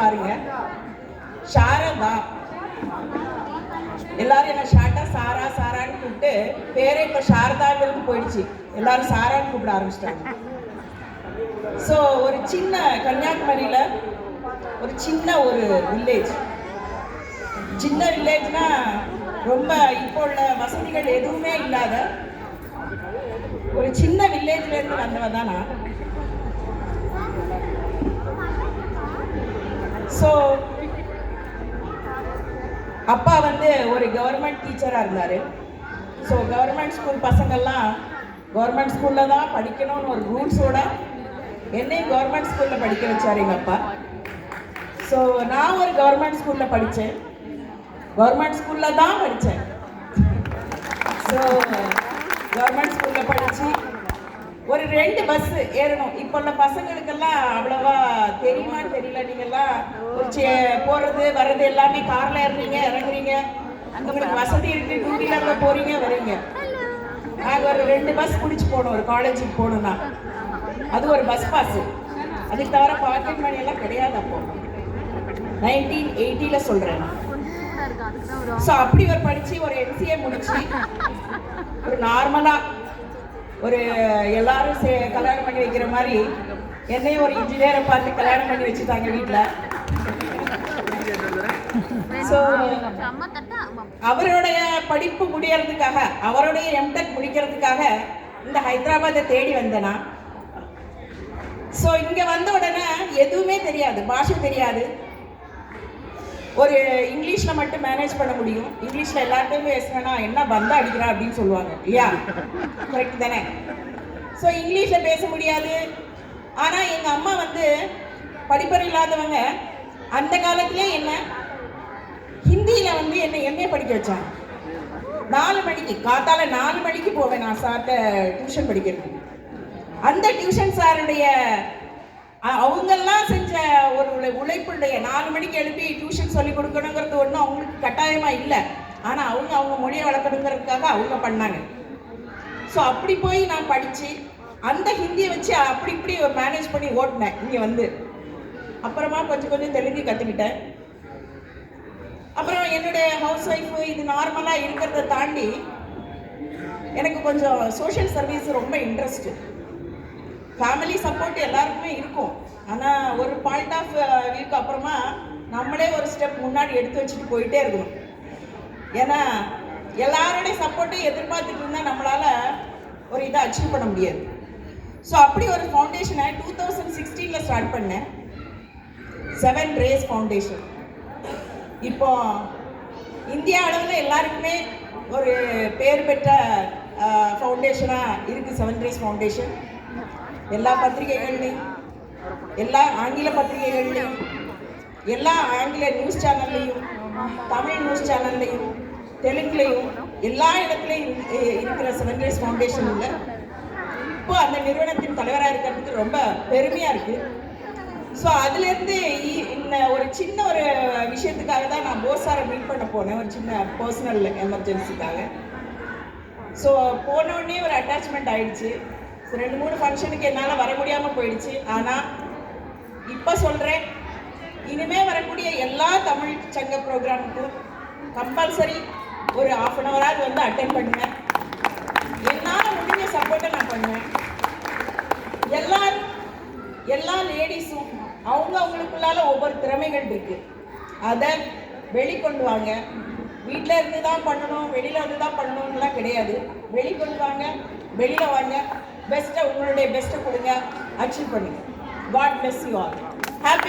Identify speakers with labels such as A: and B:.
A: பாருங்க. சாரதா, எல்லாரும் என்ன ஷார்ட்டா சாரா சாரான்னு கூப்பிட்டு பேரே இப்ப சாரதாங்கிறது போயிடுச்சு. எல்லாரும் சாரான்னு கூப்பிட ஆரம்பிச்சிட்டாங்க. ஸோ ஒரு சின்ன கன்னியாகுமரியில ஒரு சின்ன ஒரு வில்லேஜ். சின்ன வில்லேஜ்னா ரொம்ப இப்போ உள்ள வசதிகள் எதுவுமே இல்லாத ஒரு சின்ன வில்லேஜ்ல இருந்து வந்தவன் தான் நான். ஸோ அப்பா வந்து ஒரு கவர்மெண்ட் டீச்சராக இருந்தார். ஸோ கவர்மெண்ட் ஸ்கூல் பசங்கள்லாம் கவர்மெண்ட் ஸ்கூலில் தான் படிக்கணும்னு ஒரு ரூல்ஸோட என்னையும் கவர்மெண்ட் ஸ்கூலில் படிக்க வச்சார் எங்கள் அப்பா. ஸோ நான் ஒரு கவர்மெண்ட் ஸ்கூலில் படித்தேன். கவர்மெண்ட் ஸ்கூலில் தான் படித்தேன். ஸோ கவர்மெண்ட் ஸ்கூலில் படித்து ஒரு 2 பஸ் ஏறணும். இப்போ உள்ள பசங்களுக்கெல்லாம் அவ்வளோவா தெரியுமான்னு தெரியல. நீங்கள்லாம் போகிறது வர்றது எல்லாமே காரில் ஏறுறீங்க இறங்குறீங்க. உங்களுக்கு வசதி இருக்குது, 2 வீலரில் போகிறீங்க வரீங்க. நாங்கள் ஒரு 2 பஸ் பிடிச்சி போனோம் ஒரு காலேஜுக்கு போகணுன்னா. அது ஒரு பஸ் பாஸு. அதுக்கு தவிர பாக்கெட் மணி எல்லாம் கிடையாது. அப்போ 1980 சொல்கிறேன். ஸோ அப்படி ஒரு படித்து ஒரு MCA முடிச்சு ஒரு நார்மலாக ஒரு எல்லாரும் கல்யாணம் பண்ணி வைக்கிற மாதிரி என்னையும் ஒரு இன்ஜினியரை பார்த்து கல்யாணம் பண்ணி வச்சுட்டாங்க வீட்டில். ஸோ அவருடைய படிப்பு முடியறதுக்காக, அவருடைய MTech முடிக்கிறதுக்காக இந்த ஹைதராபாத்தை தேடி வந்தேனா. ஸோ இங்கே வந்த உடனே எதுவுமே தெரியாது, பாஷை தெரியாது. ஒரு இங்கிலீஷில் மட்டும் மேனேஜ் பண்ண முடியும். இங்கிலீஷில் எல்லாத்தையுமே பேசுனா என்ன பந்தா அடிக்கிறா அப்படின்னு சொல்லுவாங்க இல்லையா? கரெக்ட் தானே? ஸோ இங்கிலீஷில் பேச முடியாது. ஆனால் எங்கள் அம்மா வந்து படிப்பறிவு இல்லாதவங்க. அந்த காலத்திலே என்ன ஹிந்தியில் வந்து என்ன MA படிக்க வச்சாங்க. 4 மணிக்கு காத்தால 4 மணிக்கு போவேன் நான் சார்ட்ட டியூஷன் படிக்கிறதுக்கு. அந்த டியூஷன் சாருடைய அவங்கெல்லாம் செஞ்ச ஒரு உழைப்புடைய 4 மணிக்கு எழுப்பி டியூஷன் சொல்லி கொடுக்கணுங்கிறது ஒன்றும் அவங்களுக்கு கட்டாயமாக இல்லை. ஆனால் அவங்க மொழியை வளர்க்கணுங்கிறதுக்காக அவங்க பண்ணாங்க. ஸோ அப்படி போய் நான் படித்து அந்த ஹிந்தியை வச்சு அப்படி இப்படி மேனேஜ் பண்ணி ஓட்டினேன் இங்கே வந்து. அப்புறமா கொஞ்சம் தெலுங்கு கற்றுக்கிட்டேன். அப்புறம் என்னுடைய ஹவுஸ் ஒய்ஃபு இது நார்மலாக இருக்கிறத தாண்டி எனக்கு கொஞ்சம் சோஷியல் சர்வீஸ் ரொம்ப இன்ட்ரெஸ்ட்டு. ஃபேமிலி சப்போர்ட் எல்லாருக்குமே இருக்கும். ஆனால் ஒரு பாயிண்ட் ஆஃப் வியூக்கு அப்புறமா நம்மளே ஒரு ஸ்டெப் முன்னாடி எடுத்து வச்சுட்டு போயிட்டே இருக்கணும். ஏன்னா எல்லாருடைய சப்போர்ட்டையும் எதிர்பார்த்துட்டு இருந்தால் நம்மளால் ஒரு இதை அச்சீவ் பண்ண முடியாது. ஸோ அப்படி ஒரு ஃபவுண்டேஷனை 2016 ஸ்டார்ட் பண்ணேன், 7 Rays ஃபவுண்டேஷன். இப்போ இந்தியா அளவில் எல்லாருக்குமே ஒரு பேர் பெற்ற ஃபவுண்டேஷனாக இருக்குது 7 Rays ஃபவுண்டேஷன். எல்லா பத்திரிகைகள்லையும், எல்லா ஆங்கில பத்திரிகைகள்லையும், எல்லா ஆங்கில நியூஸ் சேனல்லையும், தமிழ் நியூஸ் சேனல்லையும், தெலுங்குலையும் எல்லா இடத்துலையும் இருக்கிற 7 Rays ஃபவுண்டேஷனில் இப்போ அந்த நிறுவனத்தின் தலைவராக இருக்கிறதுக்கு ரொம்ப பெருமையாக இருக்குது. ஸோ அதுலேருந்து இந்த ஒரு சின்ன ஒரு விஷயத்துக்காக தான் நான் போசாரை மீட் பண்ண போனேன், ஒரு சின்ன பர்சனல் எமர்ஜென்சிக்காக. ஸோ போனோடனே ஒரு அட்டாச்மெண்ட் ஆயிடுச்சு. 2-3 ஃபங்க்ஷனுக்கு என்னால் வர முடியாமல் போயிடுச்சு. ஆனால் இப்போ சொல்கிறேன், இனிமேல் வரக்கூடிய எல்லா தமிழ் சங்க ப்ரோக்ராமுக்கும் கம்பல்சரி ஒரு 1/2 hour வந்து அட்டென்ட் பண்ணுவேன். என்னால் முடிஞ்ச சப்போர்ட்டை நான் பண்ணுவேன். எல்லா லேடிஸும் அவங்களுக்குள்ளால ஒவ்வொரு திறமைகள் இருக்குது. அதை வெளிக்கொண்டு வாங்க. வீட்டில் இருந்து தான் பண்ணணும், வெளியில் வந்து தான் பண்ணணும்லாம் கிடையாது. வெளிக்கொண்டு வாங்க, வெளியில் வாங்க, பெஸ்ட்டை உங்களுடைய பெஸ்ட்டை கொடுங்க, அச்சீவ் பண்ணுங்க. God bless you all. Happy